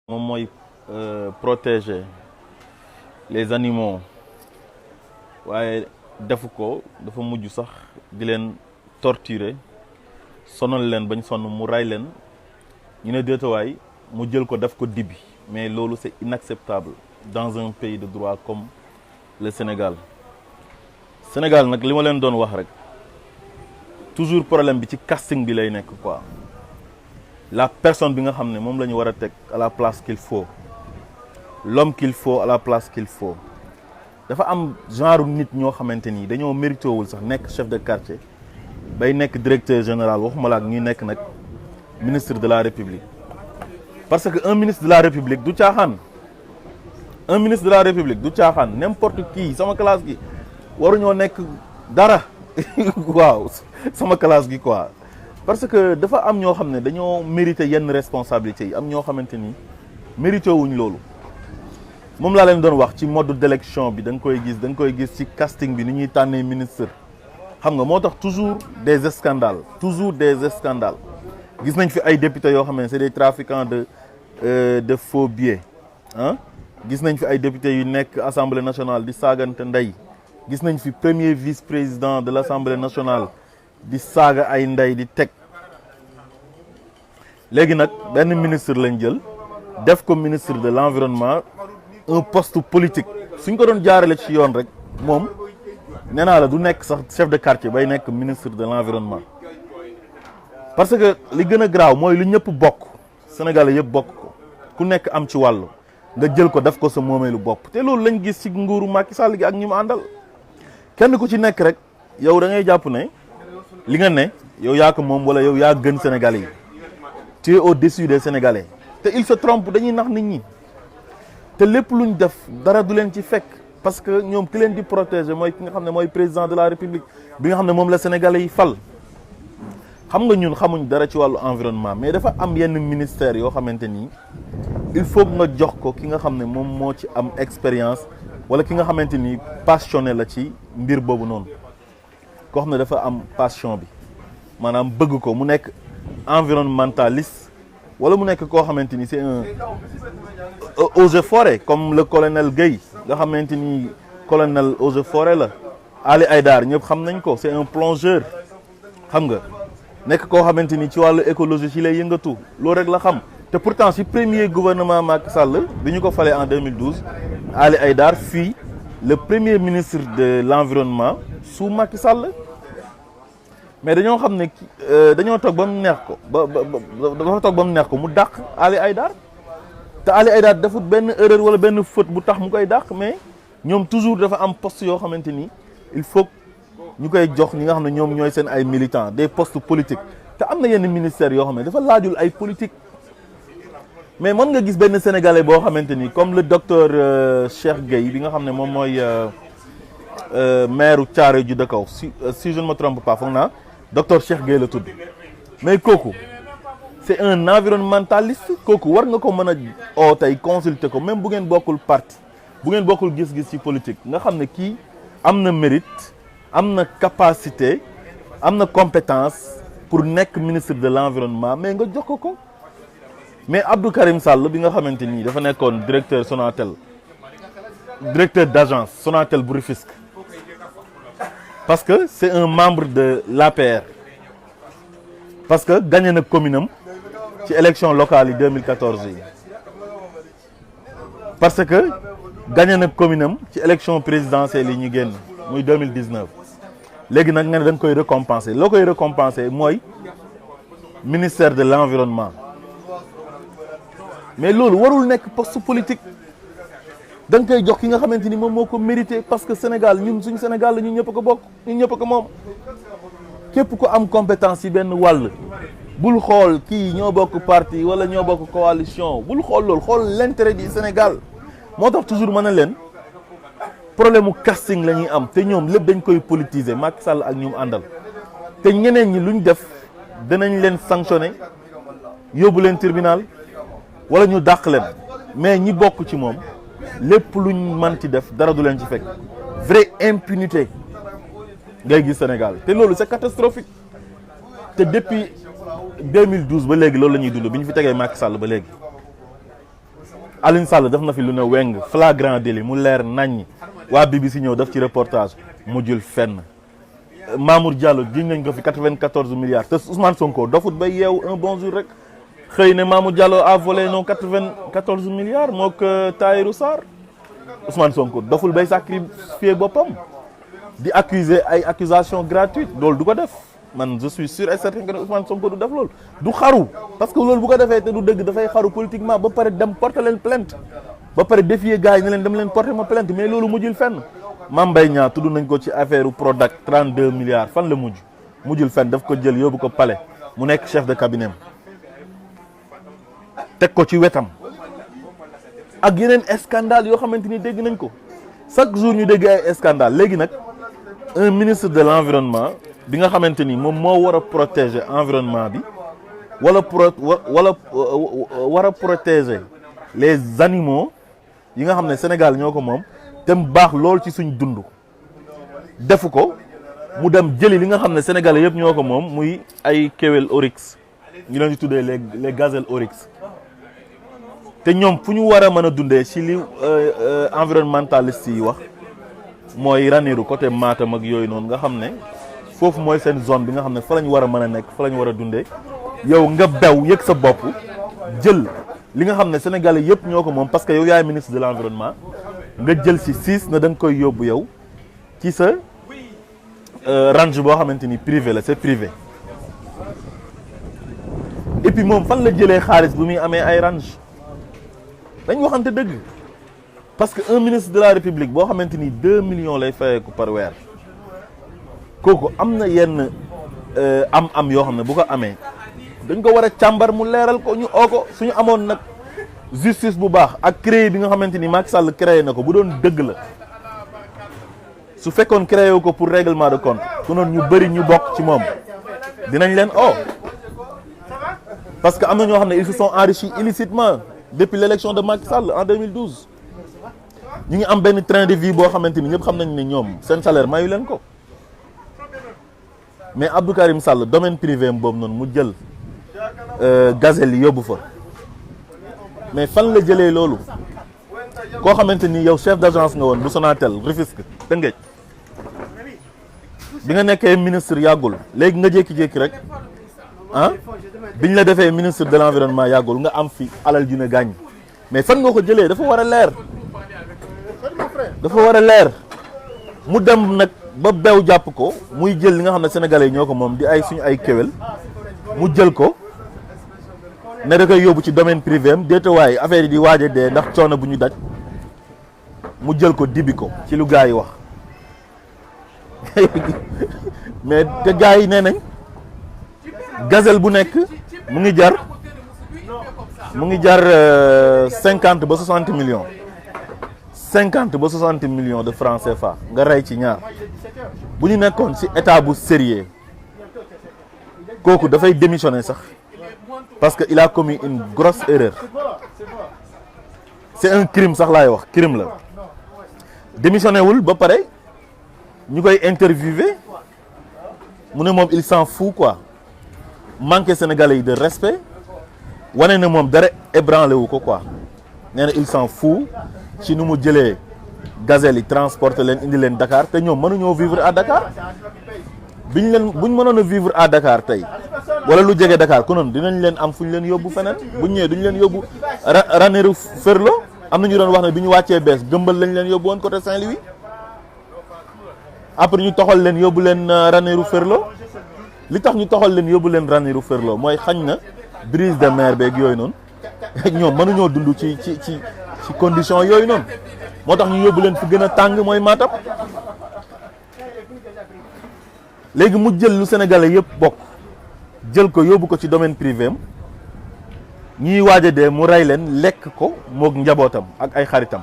moom mooy protéger les animaux waaye defu ko dafa mujj sax di leen torturer sonal leen bañ sonn mu ray leen ñu ne déetawaay mu jël ko def ko dibi mais loolu c'est inacceptable dans un pays de droit comme le Sénégal nag li ma leen doon wax rek toujours problème bi ci casting bi lay nekk quoi la personne bi nga xam ne moom la ñu war a teg à la place qu'il faut l'homme qu'il faut à la place qu'il faut dafa am genre nit ñoo xamante ni dañoo mérité wul sax nekk chef de quartier bay nekk directeur général waxuma la ak ñuy nekk nag ministre de la République parce que un ministre de la République du caaxaan n'importe qui sama classe gi waruñoo nekk dara waaw sama classe gi quoi parce que dafa am ñoo xam ne dañoo mérité yenn responsabilités yi am ñoo xamante ni mérité wuñ loolu moom laa leen doon wax ci mode d'élection bi da nga koy gis ci casting bi ni ñuy tànnee ministre xam nga moo tax toujours des scandales gis nañ fi ay députés yoo xam ne c'est des trafiquants de faux billets gis nañ fi ay députés yu nekk assemblée nationale di saagante ndey gis nañ fi premier vice-président de l'assemblée nationale di saaga ay ndey di teg léegi nag benn ministre lañ jël def ko ministre de l'environnement un poste politique suñ ko doon jaarale ci yoon rek moom nee naa la du nekk sax chef de quartier bay nekk ministre de l'environnement parce que li gën a graaw mooy lu ñëpp bokk Sénégalais yëpp bokk ko ku nekk am ci wàllu nga jël ko def ko sa moomeelu bopp te loolu lañ gis ci nguuru Macky Sall gi ak ñi mu àndal kenn ku ci nekk rek yow da ngay jàpp ne li nga ne yow yaa ko moom wala yow yaa gën Sénégalais yi tu es au-dessus des Sénégalais te il se trompe dañuy nax nit ñi te lépp luñ def dara du leen ci fekk parce que ñoom ki leen di protéger mooy ki nga xam ne mooy président de la République bi nga xam ne moom la Sénégalais yi fal xam nga ñun xamuñ dara ci wàllu environnement mais dafa am yenn ministères yoo xamante ni il faut nga jox ko ki nga xam ne moom moo ci am expérience wala ki nga xamante ni passionné la ci mbir boobu noonu koo xam ne dafa am passion bi maanaam bëgg ko mu nekk environnementaliste wala mu nekk koo xamante ni c'est un eaux et forêt comme le colonel Guèye nga xamante ni colonel eaux et forêt la Ali Haïdar ñëpp xam nañ ko c'est un plongeur xam nga nekk koo xamante ni ci wàllu écologie ci lay yëngatu loolu rek la xam te pourtant ci premier gouvernement Macky Sall bi ñu ko falee en 2012 Ali Haïdar fii le premier ministre de l'environnement sous Macky Sall mais dañoo xam ne dañoo toog ba mu neex ko dafa toog ba mu neex ko mu dàq Ali Haïdar te Ali Haïdar defut benn erreur wala benn faute bu tax mu koy dàq mais ñoom toujours dafa am poste yoo xamante ni il faut ñu koy jox ñi nga xam ne ñoom ñooy seen ay militants des postes politiques te am na yenn ministères yoo xam ne dafa laajul ay politique mais mën nga gis benn sénégalais boo xamante ni comme le docteur Cheikh Gueye bi nga xam ne moom mooy maire Thiaroye ju Kaw si je ne me trompe pas foog naa docteur Cheikh Gueye la tudd mais kooku c'est un environnementaliste kooku war nga ko mën a oo tey consulter ko même bu ngeen bokkul parti bu ngeen bokkul gis-gis ci politique nga xam ne kii am na mérite am na capacité am na compétence pour nekk ministre de l'environnement mais nga jox ko mais Abdou Karim Sall bi nga xamante ni dafa nekkoon directeur Sonatel directeur d'agence Sonatel bu Rufisque parce que c'est un membre de l'APR parce que gagné na commune am ci élection locale yi 2014 yi parce que gagné na commune am ci élection présidentielle yi ñu génn muy 2019 léegi nag nga ne da nga koy récompenser loo koy récompenser mooy ministère de l'environnement mais loolu warul nekk poste politique da nga koy jox ki nga xamante ni moom moo ko mérité parce que Sénégal ñun suñu Sénégal la ñun ñëpp ko bokk ñun ñëpp ko moom képp ku am compétence yi benn wàll bul xool kii ñoo bokk parti wala ñoo bokk coalition bul xool loolu xool l'intérêt du Sénégal moo tax toujours mën na leen problème mu casting la ñuy am te ñoom lépp dañ koy politiser Macky Sall ak ñoom àndal te ñeneen ñi luñ def danañ leen sanctionner yóbbu leen tribunal wala ñu dàq leen mais ñi bokk ci moom lépp luñ manti def dara du leen ci fekk vraie impunité ngay gis Sénégal te loolu c'est catastrophique te depuis 2012 ba léegi loolu la ñuy dund bi ñu fi tegee Macky Sall ba léegi Alioune Sall def na fi lu ne weng flagrant délit mu leer naññ waa BBC ñëw def ci reportage mujjul fenn. Mamour Diallo jiñ nañ ko fi 94 milliards te Ousmane Sonko dofut bay yeewu un bon jour rek xëy ne Mamour Diallo a volé non 94 milliards moo ko Tahirou Sarr Ousmane Sonko doful bay sacrifier boppam di accuser ay accusations gratuites loolu du ko def man je suis sûr et certain que Ousmane Sonko du def loolu du xaru parce que loolu bu ko defee te du dëgg dafay xaru politiquement ba pare dem porter leen plainte ba pare défier gars yi ne leen dem leen porter ma plainte mais loolu mujjul fenn. Mame Mbaye Niang tudd nañ ko ci affaire Prodac 32 milliards fan la mujjul fenn daf ko jël yóbbu ko palais mu nekk chef de cabinet teg ko ci wetam ak yeneen scandale yoo xamante ni dégg nañ ko chaque jour ñu dégg ay scandale léegi nag un ministre de l'environnement bi nga xamante ni moom moo war a protéger environnement bi war a protéger les animaux yi nga xam ne Sénégal ñoo ko moom te mu baax lool ci suñ dund defu ko mu dem jëli li nga xam ne sénégalais yëpp ñoo ko moom muy ay kéwél oryx ñu leen di tuddee les gazelles oryx te ñoom fu ñu war a mën a dundee ci li environnementaliste yi wax mooy Ranérou côté Matam ak yooyu noonu nga xam ne foofu mooy seen zone bi nga xam ne fa la ñu war a mën a nekk fa la ñu war a dundee yow nga bew yëg sa bopp jël li nga xam ne sénégalais yëpp ñoo ko moom parce que yow yaay ministre de l'environnement nga jël ci 6 na da nga koy yóbbu yow ci sa range boo xamante ni privé la c'est privé et puis moom fan la jëlee xaalis bu muy amee ay range dañ waxante dëgg parce que un ministre de la république boo xamante ni 2 millions lay fayeeku par weer kooku am na yenn am yoo xam ne bu ko amee dañ ko war a càmbar mu leeral ko ñu oo ko suñu amoon nag justice bu baax ak créé bi nga xamante ni Macky Sall créé na ko bu doon dëgg la su fekkoon créé ko pour règlement de compte ku noonu ñu bëri ñu bokk ci moom dinañ leen parce que am na ñoo xam ne ils se sont enrichis illicitement depuis l'élection de Macky Sall en 2012 ñu ngi am benn train de vie boo xamante ni ñëpp xam nañ ne ñoom seen salaire mayu leen ko mais Abdou Karim Sall domaine privé am boobu noonu mu jël gazelle yi yóbbu fa mais fan la jëlee loolu koo xamante ni yow chef d'agence nga woon bu Sonatel Rufisque Tëngéej bi nga nekkee ministre yàggul léegi nga jékki-jékki rek biñ la defee ministre de l'environnement yàggul nga am fi alal ju ne gàññ mais fan nga ko jëlee dafa war a leer mu dem nag ba bew jàpp ko muy jël li nga xam ne sénégalais yi ñoo ko moom di ay suñu ay kéwél mu jël ko ne da koy yóbbu ci domaine privé am déetawaay affaire yi di waaj a dee ndax coono bu ñu daj mu jël ko dibi ko ci lu gars yi wax mais te gars yi nee nañ gazelle bu nekk mu ngi jar 50 ba 60 millions 50 ba 60 millions de francs CFA nga rey ci ñaar bu ñu nekkoon ci état bu sérieux kooku dafay démissionner sax parce que il a commis une grosse erreur c'est un crime sax laay wax crime la démissionné wul ba pare ñu koy interviewé mu ne moom il s'en fout quoi manqué sénégalais yi de respect wane na moom dara ébranlé wu ko quoi nee na il s'en fout ci nu mu jëlee gazelle yi transporté leen indi leen Dakar te ñoom mënuñoo vivre à Dakar buñ mënoon a vivre à Dakar tey wala lu jege Dakar konoon dinañ leen am fu ñu leen yóbbu feneen buñ ñëwee duñ leen yóbbu Ranérou Ferlo am na ñu doon wax ne bi ñu wàccee bees gëmbal lañ leen yóbbu woon côté Saint-Louis après ñu toxal leen yóbbu leen Ranérou Ferlo li tax ñu toxal leen yóbbu leen Ranérou Ferlo mooy xañ na brise de mer beeg yooyu noonu ñoom mënuñoo dund ci condition yooyu noonu moo tax ñu yóbbu leen fi gën a tàng mooy Matam léegi mu jël lu sénégalais yëpp bokk jël ko yóbbu ko ci domaine privé am ñiy waaj a dee mu rey leen lekk ko moog njabootam ak ay xaritam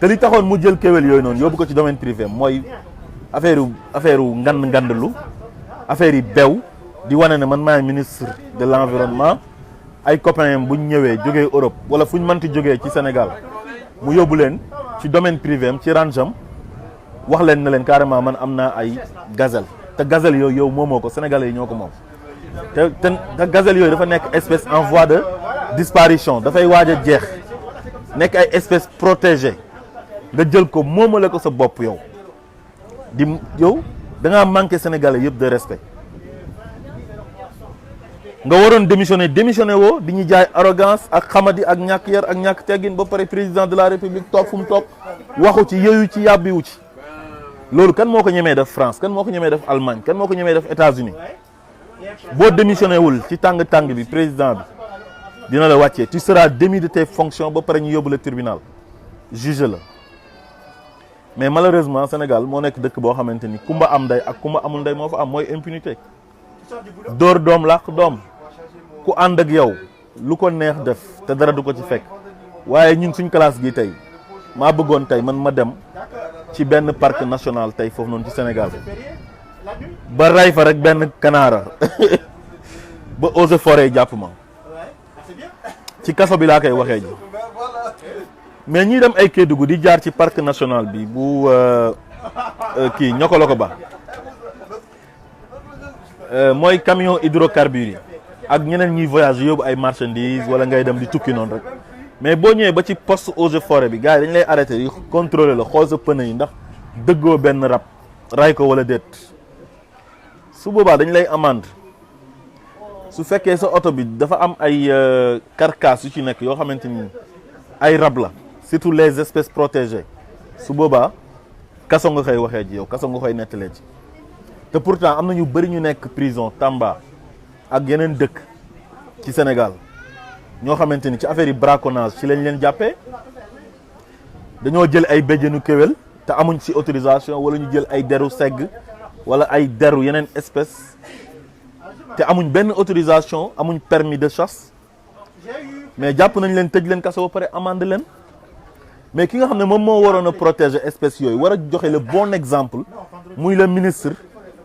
te li taxoon mu jël kéwél yooyu noonu yóbbu ko ci domaine privé am mooy affaire ngandlu affaire yi bew di wane ne man maay ministre de l'environnement ay copains am buñ ñëwee jógee Europe wala fuñ mënti jógee ci Sénégal mu yóbbu leen ci domaine privé am ci range am wax leen na leen carrément man am naa ay gazelle te gazelle yooyu yow moomoo ko sénégalais yi ñoo ko moom te gazelle yooyu dafa nekk espèce en voie de disparition dafay waaj a jeex nekk ay espèces protégées nga jël ko moomale ko sa bopp yow da ngaa manqué sénégalais yëpp de respect nga waroon démissionné woo di ñu jaay arrogance ak xamadi ak ñàkk yar ak ñàkk teggin ba pare président de la république toog fu mu toog waxu ci yëyu ci yàbbiwu ci loolu kan moo ko ñemee def France kan moo ko ñemee def Allemagne kan moo ko ñemee def États-Unis boo démissionné wul ci tàng bi président bi dina la wàccee tu seras démis de tes fonctions ba pare ñu yóbbu la tribunal juge la mais malheureusement Sénégal moo nekk dëkk boo xamante ni kumba am ndey ak kumba amul ndey moo fa am mooy impunité dóor doom làq doom ku ànd ak yow lu ko neex def te dara du ko ci fekk waaye ñun suñ classe gi tey maa bëggoon tey man ma dem ci benn parc national tey foofu noonu ci Sénégal ba rey fa rek benn kanaara ba eaux et forêt jàpp ma ci kaso bi laa koy waxee ji mais ñii dem ay Kédougou di jaar ci parc national bi bu kii ñokoloko ba mooy camion hydrocarbures yi ak ñeneen ñuy voyage yóbbu ay marchandises wala ngay dem di tukki noonu rek mais boo ñëwee ba ci poste eaux et forêt bi gars yi dañ lay arrêté di contrôler la xool sa pneu yi ndax dëggoo benn rab ray ko wala déet su boobaa dañ lay amende su fekkee sa oto bi dafa am ay carcasse yu ci nekk yoo xamante ni ay rab la surtout les espèces protégées su boobaa kaso nga koy waxee ji yow kaso nga koy nettalee ci te pourtant am na ñu bëri ñu nekk prison Tamba ak yeneen dëkk ci Sénégal ñoo xamante ni ci affaire yi braconnage ci lañ leen jàppee dañoo jël ay béjjënu kéwél te amuñ ci autorisation wala ñu jël ay deru segg wala ay deru yeneen espèce te amuñ benn autorisation amuñ permis de chasse mais jàpp nañ leen tëj leen kaso ba pare amande leen mais ki nga xam ne moom moo waroon a protéger espèces yooyu war a joxe le bon exemple muy le ministre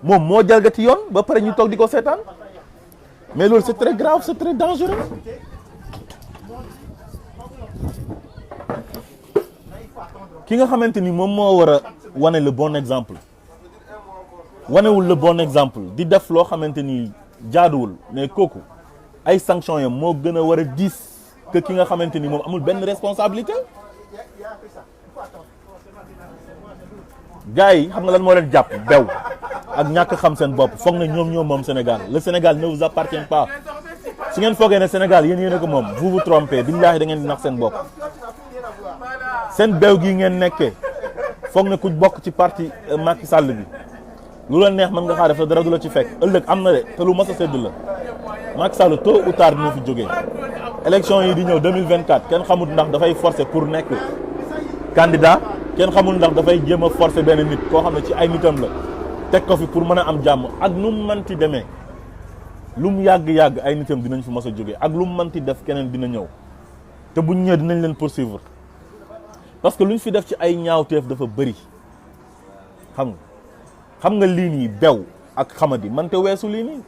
moom moo jalgati yoon ba pare ñu toog di ko seetaan mais loolu c'est très grave c'est très dangereux ki nga xamante ni moom moo war a wane le bon exemple wanewul le bon exemple di def loo xamante ni jaaduwul mais kooku ay sanctions yam moo gën a war a diis que ki nga xamante ni moom amul benn responsabilité gars yi xam nga lan moo leen jàpp bew ak ñàkk xam seen bopp foog na ñoom moom Sénégal le Sénégal ne vous appartient pas su ngeen foogee ne Sénégal yéen a ko moom vous vous trompez billaahi da ngeen di nax seen bopp seen bew gi ngeen nekkee foog na ku bokk ci parti Macky Sall bi lu la neex mën nga xaar def dara du la ci fekk ëllëg am na de te lu mas a sedd la Macky Sall tôt ou tard dina fi jógee élection yi di ñëw 2024 kenn xamul ndax dafay forcer pour nekk candidat kenn xamul ndax dafay jéem a forcer benn nit koo xam ne ci ay nitam la teg ko fi pour mën a am jàmm ak nu mu mënti demee lu mu yàgg-yàgg ay nitam dinañ fi mas a jógee ak lu mu mënti def keneen dina ñëw te buñ ñëwee dinañ leen poursuivre parce que lu ñu fi def ci ay ñaawteef dafa bëri xam nga lii nii bew ak xamadi man te weesu lii nii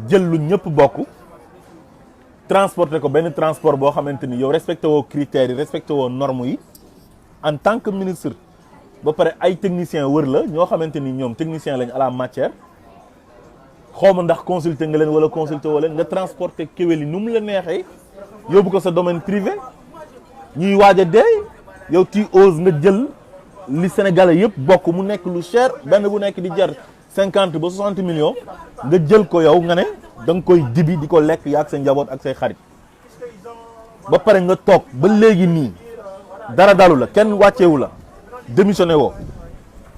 jël lu ñëpp bokk transporter ko benn transport boo xamante ni yow respecté woo critères yi respecté woo normes yi en tant que ministre ba pare ay technicien wër la ñoo xamante ni ñoom technicien lañ à la matière xawma ndax consulté nga leen wala consulté woo leen nga transporter kéwél yi nu mu la neexee yóbbu ko sa domaine privé ñuy waaj a dee yow tu oses nga jël li Sénégalais yëpp bokk mu nekk lu cher benn bu nekk di jar 50 ba 60 millions nga jël ko yow nga ne da nga koy dibi di ko lekk yaa ak sa njaboot ak say xarit ba pare nga toog ba léegi nii dara dalu la kenn wàcceewu la démissionné woo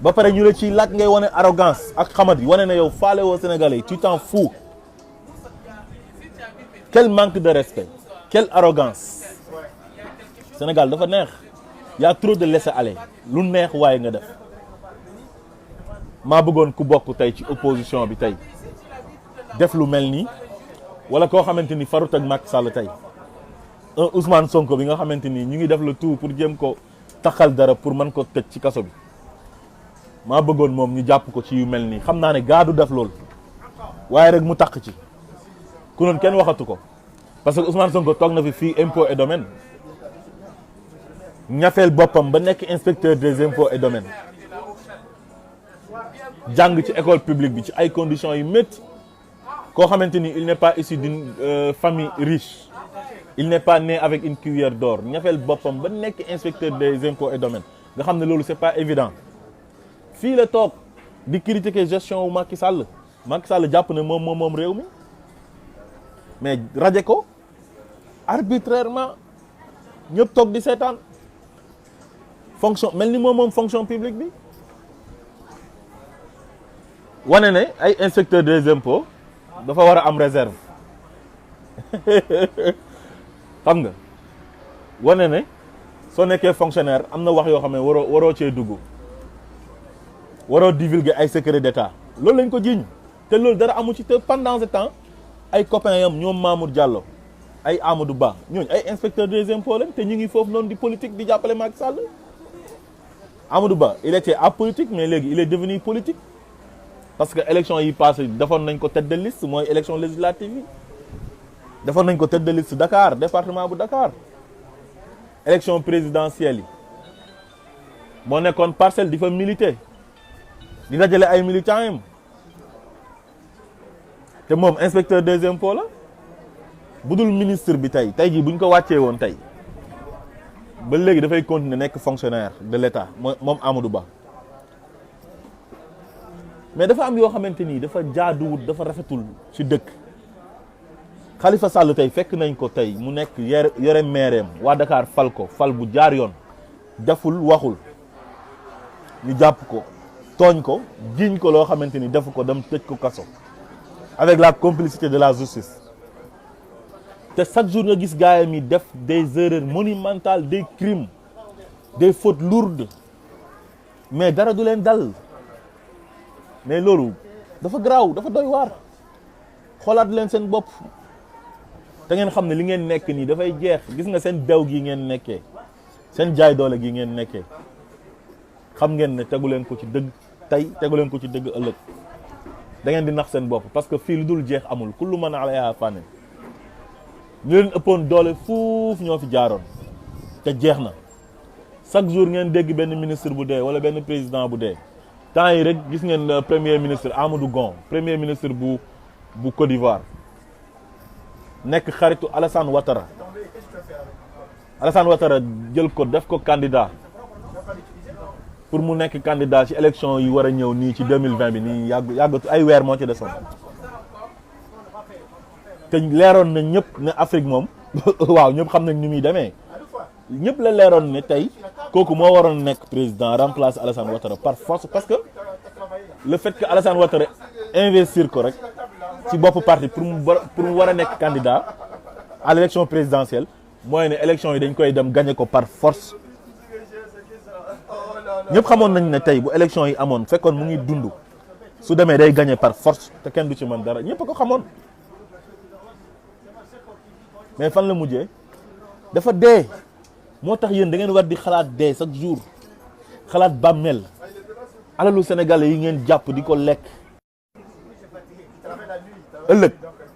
ba pare ñu la ciy laaj ngay wane arrogance ak xamat yi wane na yow faale woo Sénégalais yi tu t'en fous quel manque de respect quelle arrogance Sénégal dafa neex y a trop de laisser-aller lu neex waaye nga def maa bëggoon ku bokk tey ci opposition bi tey def lu mel nii wala koo xamante ni farut ak Macky Sall tey un Ousmane Sonko bi nga xamante ni ñu ngi def le tout pour jéem ko taxal dara pour mën ko tëj ci kaso bi maa bëggoon moom ñu jàpp ko ci yu mel nii xam naa ne gaa du def loolu waaye rek mu taq ci ku noonu kenn waxatu ko parce que Ousmane Sonko toog na fi fii impôt et domaine ñafeel boppam ba nekk inspecteur des impôts et domaines jàng ci école publique bi ci ay conditions yu métti koo xamante ni il n'est pas issu d'une famille riche il n'est pas né avec une cuillère d'or ñafeel boppam ba nekk inspecteur des impôts et domaines nga xam ne loolu c'est pas évident fii la toog di critiquer gestion wu Macky Sall jàpp ne moom réew mi mais raje ko arbitrairement ñëpp toog di seetaan fonction mel ni moom fonction publique bi wane ne ay inspecteur des impôts dafa war a am réserve xam nga wane ne soo nekkee fonctionnaire am na wax yoo xam ne waroo cee dugg waroo divulguer ay secret d'état loolu lañ ko jiiñ te loolu dara amu ci te pendant ce temps ay copains yam ñoom Mamour Diallo ay Amadou Ba ñooñu ay inspecteur des impôts lañ te ñu ngi foofu noonu di politique di jàppale Macky Sall. Amadou Ba il était apolitique mais léegi il est devenu politique parce que élection yi passé defoon nañ ko tête de liste mooy élection législative yi defoon nañ ko tête de liste Dakar département bu Dakar élection présidentielle yi moo nekkoon parcelle di fa militer di dajale ay militants yam te moom inspecteur des impôts la bu dul ministre bi tey jii bu ñu ko wàccee woon tey ba léegi dafay continuer nekk fonctionnaire de l'État moom Amadou Ba mais dafa am yoo xamante ni dafa jaaduwut dafa rafetul ci dëkk Khalifa Sall tey fekk nañ ko tey mu nekk yore maireem waa Dakar fal ko fal bu jaar yoon deful waxul ñu jàpp ko tooñ ko jiiñ ko loo xamante ni defu ko dem tëj ko kaso avec la complicité de la justice te chaque jour nga gis gaayam yi def des erreurs monumentales des crimes des fautes lourdes mais dara du leen dal mais loolu dafa garaaw dafa doy waar xoolaat leen seen bopp te ngeen xam ne li ngeen nekk nii dafay jeex gis nga seen dew gi ngeen nekkee seen jaay doole gi ngeen nekkee xam ngeen ne tegu leen ko ci dëgg tey tegu leen ko ci dëgg ëllëg da ngeen di nax seen bopp parce que fii lu dul jeex amul kullu man alayha fanin ñu leen ëppoon doole fuuf ñoo fi jaaroon te jeex na chaque jour ngeen dégg benn ministre bu dee wala benn président bu dee temps yi rek gis ngeen premier ministre Amadou Gon premier ministre bu Côte d'Ivoire nekk xaritu Alassane Ouattara jël ko def ko candidat pour mu nekk candidat ci élection yi war a ñëw nii ci 2020 bi nii yàggatu ay weer moo ci desoon te leeroon na ñëpp ne Afrique moom waaw ñëpp xam nañ ni muy demee ñëpp la leeroon ne tey kooku moo waroon nekk président remplacer Alassane Ouattara par force parce que le fait que Alassane Ouattara investir ko rek ci bopp parti pour mu war a nekk candidat à l'élection présidentielle mooy ne élection yi dañ koy dem gagner ko par force ñëpp xamoon nañ ne tey bu élection yi amoon fekkoon mu ngi dund su demee day gagner par force te kenn du ci mën dara ñëpp a ko xamoon mais fan la mujjee dafa dee moo tax yéen da ngeen war di xalaat dee chaque jour xalaat bàmmeel alalu sénégalais yi ngeen jàpp di ko lekk ëllëg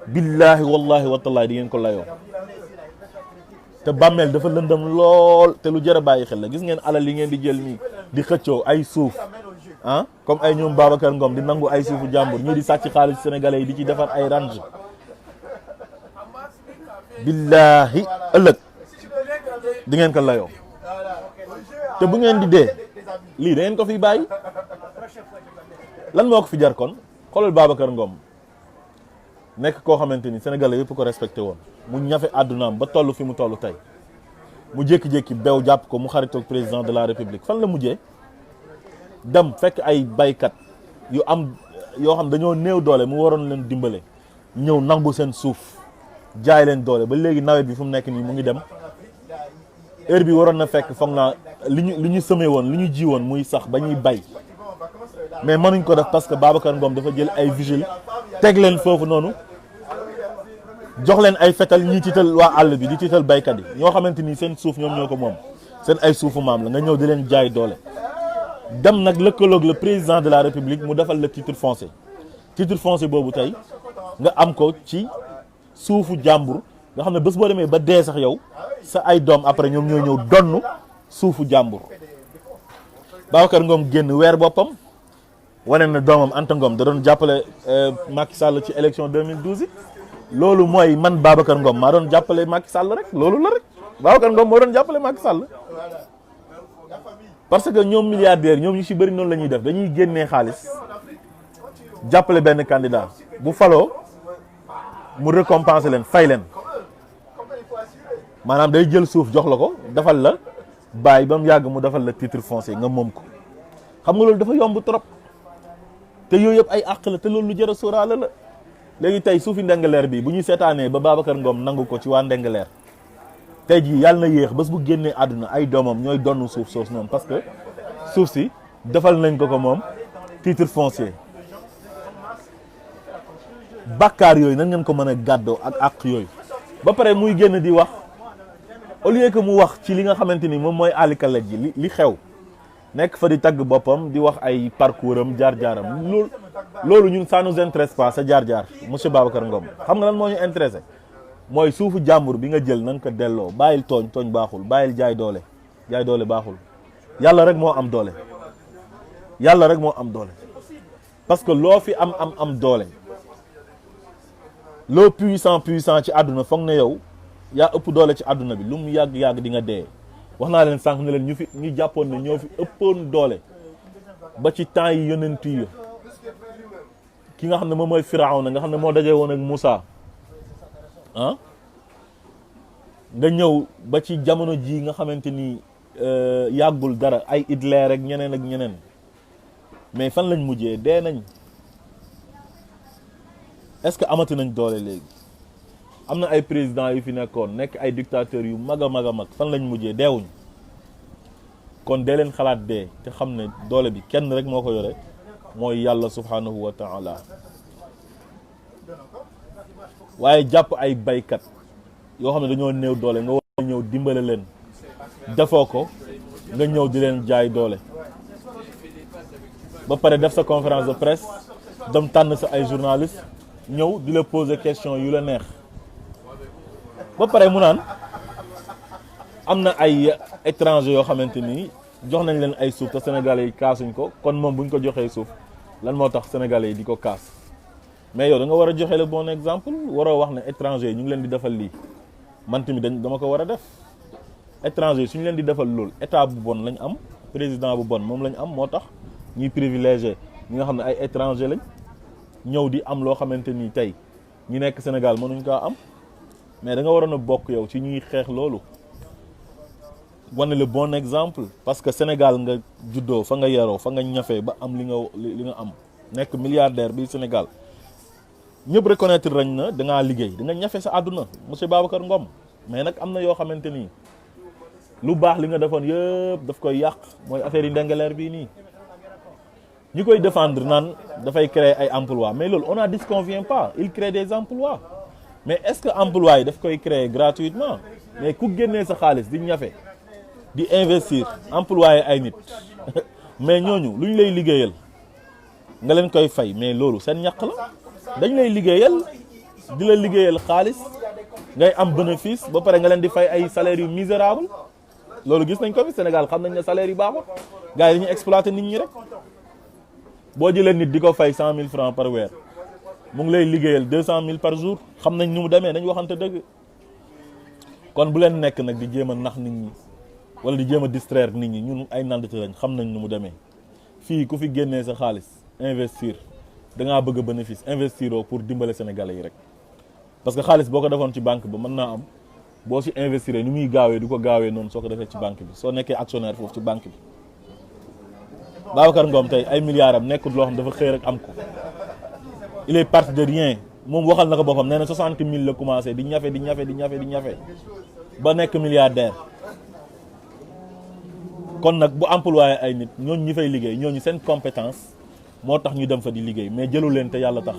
billaahi wallahi watallaahi di ngeen ko layoo te bàmmeel dafa lëndëm lool te lu jar a bàyyi xel la gis ngeen alal yi ngeen di jël nii di xëccoo ay suuf ah comme ay ñoom Babacar Ngom di nangu ay suufu jàmbur ñii di sàcc xaalis sénégalais yi di ci defar ay range billaahi ëllëg di ngeen ko layoo te bu ngeen di dee lii da ngeen ko fi bàyyi lan moo ko fi jar kon xoolal Babacar Ngom nekk koo xamante ni sénégalais yëpp ko respecté woon mu ñafe àddunaam ba toll fi mu toll tey mu jékki-jékki bew jàpp ko mu xaritoog président de la république fan la mujjee dem fekk ay baykat yu am yoo xam dañoo néew doole mu waroon leen dimbale ñëw nangu seen suuf jaay leen doole ba léegi nawet bi fu mu nekk nii mu ngi dem heure bi waroon na fekk foog naa li ñu semé woon li ñu ji woon muy sax ba ñuy bay mais mënuñ ko def parce que Babacar Ngom dafa jël ay vigile teg leen foofu noonu jox leen ay fetal ñii tiital waa àll bi di tiital baykat yi ñoo xamante ni seen suuf ñoom ñoo ko moom seen ay suufu maam la nga ñëw di leen jaay doole dem nag lëkkaloog le président de la république mu defal le titre foncier boobu tey nga am ko ci suufu jàmbur nga xam ne bés boo demee ba dee sax yow sa ay doom après ñoom ñoo ñëw donn suufu jàmbur Babacar Ngom génn weer boppam wane na doomam Anta Ngom da doon jàppale Macky Sall ci élection 2012 yi loolu mooy man Babacar Ngom maa doon jàppale Macky Sall rek loolu la rek Babacar Ngom moo doon jàppale Macky Sall parce que ñoom milliardaires ñoom ñu ci bëri noonu la ñuy def dañuy génnee xaalis jàppale benn candidat bu faloo mu récompenser leen fay leen maanaam day jël suuf jox la ko defal la bàyyi ba mu yàgg mu defal la titre foncier nga moom ko xam nga loolu dafa yomb trop te yooyu yëpp ay àq la te loolu lu jar a sóoraale la léegi tey suufi Ndingler bi bu ñuy seetaanee ba Babacar Ngom nangu ko ci waa Ndingler tey jii yàlla na yéex bés bu génnee àdduna ay doomam ñooy donn suuf soos noonu parce que suuf si defal nañ ko moom titre foncier bàkkaar yooyu nan ngeen ko mën a gàddoo ak àq yooyu ba pare muy génn di wax au lieu que mu wax ci li nga xamante ni moom mooy alikala ji li xew nekk fa di tagg boppam di wax ay parcours am jaar-jaaram loolu ñun ça nous intéresse pas sa jaar-jaar monsieur Babacar Ngom xam nga lan moo ñu intéressé mooy suufu jàmbur bi nga jël na nga ko delloo bàyyil tooñ baaxul bàyyil jaay doole baaxul yàlla rek moo am doole yàlla rek moo am doole parce que loo fi am doole loo puissant ci àdduna foog ne yow yaa ëpp doole ci àdduna bi lu mu yàgg di nga dee wax naa leen sànq ne leen ñu jàppoon ne ñoo fi ëppoon doole ba ci temps yi yonent yi ki nga xam ne moom mooy Firawna nga xam ne moo dajee woon ak Moussa ah nga ñëw ba ci jamono ji nga xamante ni yàggul dara ay Hitler rek ñeneen ak ñeneen mais fan lañ mujjee dee nañ est-ce que amati nañ doole léegi am na ay présidents yu fi nekkoon nekk ay dictateurs yu mag a mag fan lañ mujjee deewuñ kon dee leen xalaat dee te xam ne doole bi kenn rek moo ko yore mooy yàlla subhanahu wa ta'ala waaye jàpp ay baykat yoo xam ne dañoo néew doole nga war a ñëw dimbale leen defoo ko nga ñëw di leen jaay doole ba pare def sa conférence de presse dem tànn sa ay journalistes ñëw di la poser question yu la neex ba pare mu naan am na ay étrangers yoo xamante ni jox nañ leen ay suuf te sénégalais yi kaasuñ ko kon moom buñ ko joxee suuf lan moo tax sénégalais yi di ko kaas mais yow da nga war a joxe le bon exemple waroo wax ne étranger yi ñu ngi leen di defal lii man tamit dama ko war a def étranger yi suñu leen di defal loolu état bu bon lañ am président bu bon moom lañ am moo tax ñuy privilégié ñi nga xam ne ay étranger lañ ñëw di am loo xamante ni tey ñi nekk Sénégal mënuñ kaa am mais da nga waroon a bokk yow ci ñuy xeex loolu wane le bon exemple parce que Sénégal nga juddoo fa nga yaroo fa nga ñafee ba am li nga am nekk milliardaire bi Sénégal ñëpp reconnaître rañ na da ngaa liggéey da nga ñafe sa àdduna monsieur Babacar Ngom mais nag am na yoo xamante ni lu baax li nga defoon yëpp daf koy yàq mooy affaire yi Ndingler bii nii ñi koy défendre naan dafay créer ay emplois mais loolu on n'en disconvient pas il crée des emplois mais est-ce que emploi yi daf koy créer gratuitement mais ku génnee sa xaalis di ñafe di investir employé ay nit mais ñooñu lu ñu lay liggéeyal nga leen koy fay mais loolu seen ñàkk la dañ lay liggéeyal di la liggéeyal xaalis ngay am bénéfice ba pare nga leen di fay ay salaires yu misérable loolu gis nañ ko fi Sénégal xam nañ ne salaire yi baaxul gars yi dañuy exploiter nit ñi rek boo jëlee nit di ko fay 100 000 francs par weer mu ngi lay liggéeyal 200 000 par jour xam nañ ni mu demee dañ waxante dëgg kon bu leen nekk nag di jéem a nax nit ñi wala di jéem a distraire nit ñi ñun ay nandite lañ xam nañ ni mu demee fii ku fi génnee sa xaalis investir da ngaa bëgg a bénéfice investiroo pour dimbale sénégalais yi rek parce que xaalis boo ko defoon ci banque ba mën naa am boo si investir ni muy gaawee du ko gaawee noonu soo ko defee ci banque bi soo nekkee actionnaire foofu ci banque bi Babacar Ngom tey ay milliards am nekkul loo xam dafa xëy rek am ko il est parti de rien moom waxal na ko boppam nee na 60 000 la commencé di ñafe ba nekk milliardaire kon nag bu employé ay nit ñooñu ñi fay liggéey ñooñu seen compétence moo tax ñu dem fa di liggéey mais jëlu leen te yàlla tax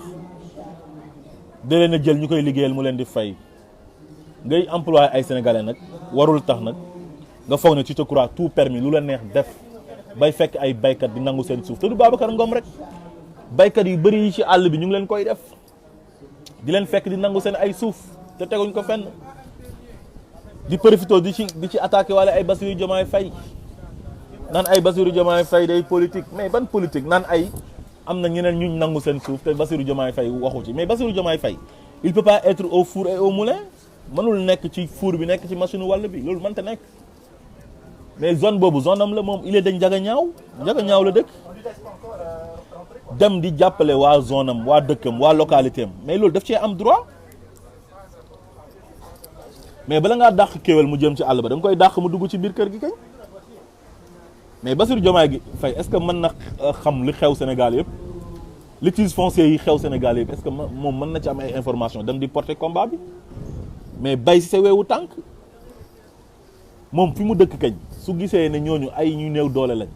da leen a jël ñu koy liggéeyal mu leen di fay ngay employé ay sénégalais nag warul tax nag nga foog ne tu te crois tout permis lu la neex def bay fekk ay baykat di nangu seen suuf te du Babacar Ngom rek baykat yu bëri yi ci àll bi ñu ngi leen koy def di leen fekk di nangu seen ay suuf te teguñ ko fenn di profité di ci attaqué wala ay Bassirou Diomaye Faye naan ay Bassirou Diomaye Faye day politique mais ban politique naan ay am na ñeneen ñuñ nangu seen suuf te Bassirou Diomaye Faye waxu ci mais Bassirou Diomaye Faye il peut pas être au four et au moulin mënul nekk ci four bi nekk ci machine wàll bi loolu mënta nekk mais zone boobu zone am la moom il est dañ Ndiaga Niaw la dëkk dem di jàppale waa zone am waa dëkkam waa localité am mais loolu daf cee am droit mais bala ngaa dàq kéwél mu jëm ci àll ba da nga koy dàq mu dugg ci biir kër gi kañ mais Bassirou Diomaye Faye est-ce que mën na xam li xew Sénégal yëpp litige foncier yi xew Sénégal yëpp est-ce que moom mën na ci am ay information dem di porter combat bi mais bay si sa weewu tànk moom fi mu dëkk kañ su gisee ne ñooñu ay ñu néew doole lañ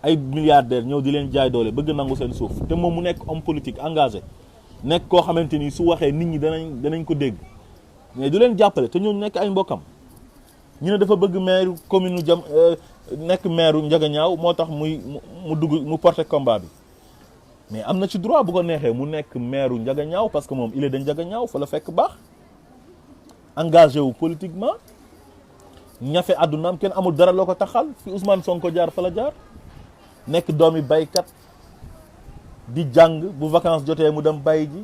ay milliardaires ñëw di leen jaay doole bëgg nangu seen suuf te moom mu nekk homme politique engagé nekk koo xamante ni su waxee nit ñi danañ ko dégg mais du leen jàppale te ñooñu nekk ay mbokkam ñu ne dafa bëgg maire commune nekk maire Ndiaga Niaw moo tax mu dugg mu porter combat bi mais am na ci droit bu ko neexee mu nekk maire Ndiaga Niaw parce que moom il est de Ndiaga Niaw fa la fekk baax engagé wu politiquement ñafe àddunaam kenn amul dara loo ko taxal fi Ousmane Sonko jaar fa la jaar nekk doomi baykat di jàng bu vacances jotee mu dem bay ji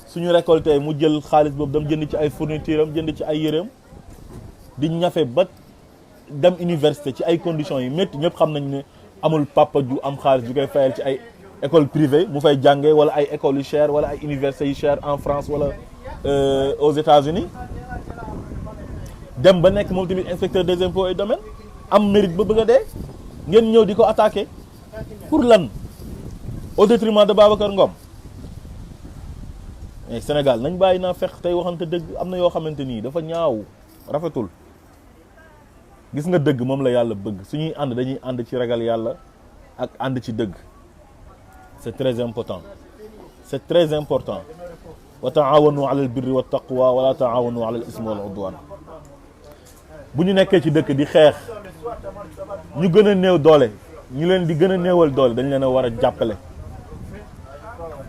suñu récolté mu jël xaalis boobu dem jënd ci ay fourniture am jënd ci ay yéreem di ñafe ba dem université ci ay conditions yi métti ñëpp xam nañ ne amul papa ju am xaalis ju koy fayal ci ay école privée mu fay jàngee wala ay écoles yu cher wala ay universités yu cher en France wala aux États-Unis dem ba nekk moom tamit inspecteur des impôts et domaines am mérite ba bëgg a dee ngeen ñëw di ko attaqué pour lan au détriment de Babacar Ngom mais Sénégal nañ bàyyi naa fex tey waxante dëgg am na yoo xamante nii dafa ñaaw rafetul gis nga dëgg moom la yàlla bëgg suñuy ànd dañuy ànd ci ragal yàlla ak ànd ci dëgg c'est très important c'est très important wa taawanu ala al birri wa taqwa wala taawanu ala al ismi wal udwan bu ñu nekkee ci dëkk di xeex ñu gën a néew doole ñu leen di gën a néewal doole dañ leen a war a jàppale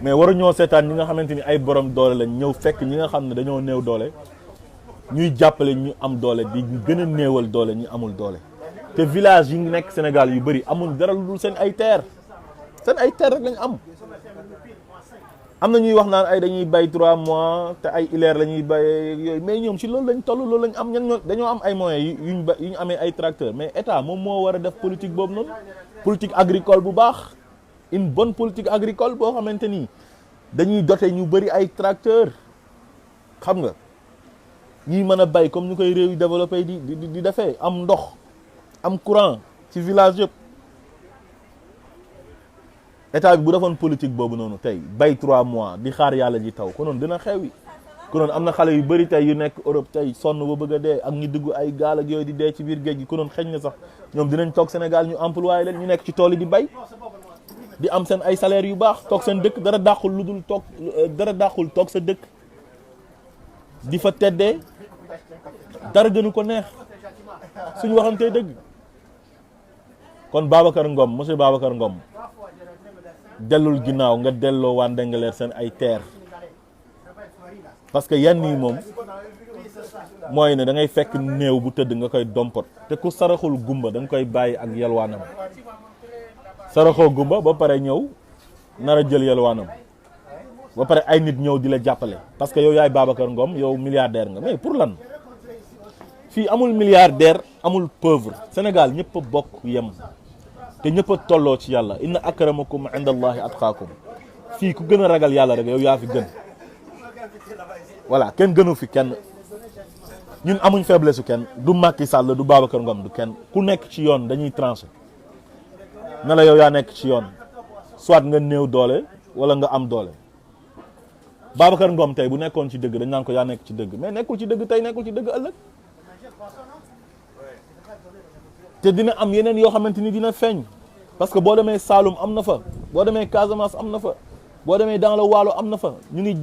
mais waruñoo seetaan ñi nga xamante ni ay borom doole lañ ñëw fekk ñi nga xam ne dañoo néew doole ñuy jàppale ñu am doole di gën a néewal doole ñu amul doole te village yi nekk Sénégal yu bëri amul dara lu dul seen ay terre rek lañ am na ñuy wax naan ay dañuy bay 3 mois te ay ileer la ñuy bay yooyu mais ñoom ci loolu lañ toll loolu lañ am ñan dañoo am ay moyens yu ñu amee ay tracteurs mais état moom moo war a def politique boobu noonu politique agricole bu baax une bonne politique agricole boo xamante ni dañuy doter ñu bëri ay tracteurs xam nga ñuy mën a bay comme ñu koy réew yu développé di defee am ndox am courant ci village yëpp état bi bu defoon politique boobu noonu tey bay 3 mois di xaar yàlla ji taw konoon dina xewi konoon am na xale yu bëri tey yu nekk Europe tey sonn ba bëgg a dee ak ñu dugg ay gaal ak yooyu di dee ci biir géej gi konoon xëñ na sax ñoom dinañ toog Sénégal ñu employé leen ñu nekk ci tool yi di bay di am seen ay salaires yu baax toog seen dëkk dara dàqul lu dul toog sa dëkk di fa teddee dara gënu ko neex suñu waxantee dëgg kon Babacar Ngom monsieur Babacar Ngom dellul ginnaaw nga delloo waa Ndingler seen ay terre parce que yenn yi moom mooy ne da ngay fekk néew bu tëdd nga koy dompot te ku saraxul gumba da nga koy bàyyi ak yalwaanam saraxoo gumba ba pare ñëw nar a jël yalwaanam ba pare ay nit ñëw di la jàppale parce que yow yaay Babacar Ngom yow milliardaire nga mais pour lan fii amul milliardaire amul pauvre Sénégal ñëpp a bokk yem te ñëpp a tolloo ci yàlla inna akramakum inda allahi atqaakum fii ku gën a ragal yàlla rek yow yaa fi gën voilà kenn gënu fi kenn ñun amuñ faiblesse su kenn du Macky Sall du Babacar Ngom du kenn ku nekk ci yoon dañuy tranché ne la yow yaa nekk ci yoon soit nga néew doole wala nga am doole Babacar Ngom tey bu nekkoon ci dëgg dañ naan ko yaa nekk ci dëgg mais nekkul ci dëgg tey nekkul ci dëgg ëllëg te dina am yeneen yoo xamante ni dina feeñ parce que boo demee Saloum am na fa boo demee Casamance am na fa boo demee dans le Waalo am na fa ñu ngi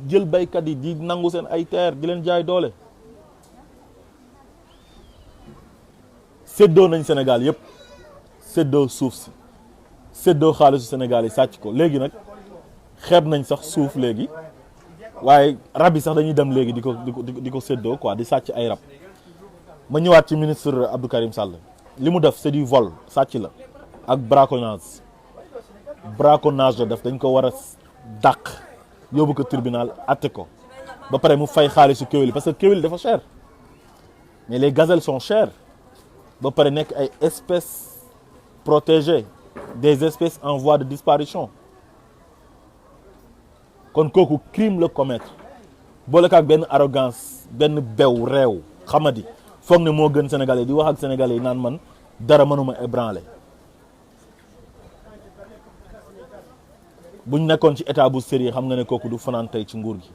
jël baykat yi di nangu seen ay terre di leen jaay doole séddoo nañ Sénégal yëpp séddoo suuf si séddoo xaalisu Sénégal yi sàcc ko léegi nag xeeb nañ sax suuf léegi waaye rab yi sax dañuy dem léegi di ko séddoo quoi di sàcc ay rab ma ñëwaat ci ministre Abdou Karim Sall li mu def c'est du vol sàcc la ak braconnage la def dañ ko war a dàq yóbbu ko tribunal atte ko ba pare mu fay xaalisu kéwél parce que kéwél dafa cher mais les gazelles sont chères ba pare nekk ay espèces protégées des espèces en voie de disparition kon kooku crime la commettre boole ko ak benn arrogance benn bew réew xamadi foog ne moo gën sénégalais di wax ak sénégalais yi naan man dara mënuma ébranler buñ nekkoon ci état bu sérieux xam nga ne kooku du fanaan tey ci nguur gi